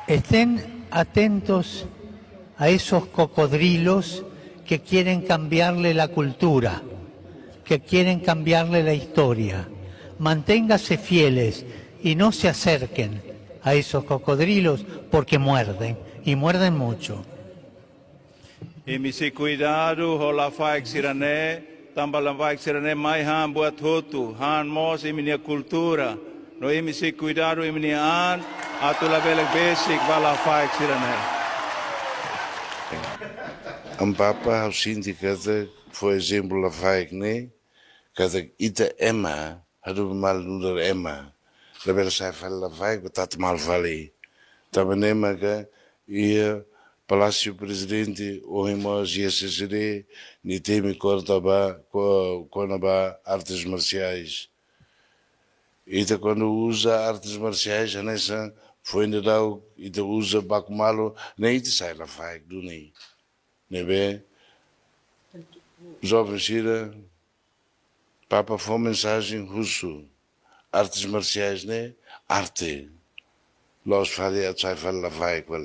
Estén atentos a esos cocodrilos que quieren cambiarle la cultura, que quieren cambiarle la historia. Manténgase fieles y no se acerquen a esos cocodrilos porque muerden, y muerden mucho. E me se cuidado, rola faik sirane, tambalan faik sirane, mai han buat hotu, han mos e minha cultura. No e me se cuidado e minha an, atula velek basic bala faik sirane. Ang papa hausinti kata, for exemplo, la faik ne, kata ita Emma, hadu mal nuder Emma, la bela sai fal la faik, betat mal vali. Tabanema ka, ia Palácio Presidente, o irmão GSCD, Nitemi Cortaba, Conaba, artes marciais. E quando usa artes marciais, nessa foi ainda dá e usa Bakumalo, nem te sai lá faz do nem. Nebe, jovem Shira, Papa foi mensagem russo, artes marciais, né? Arte. Los faria sai fala vai qual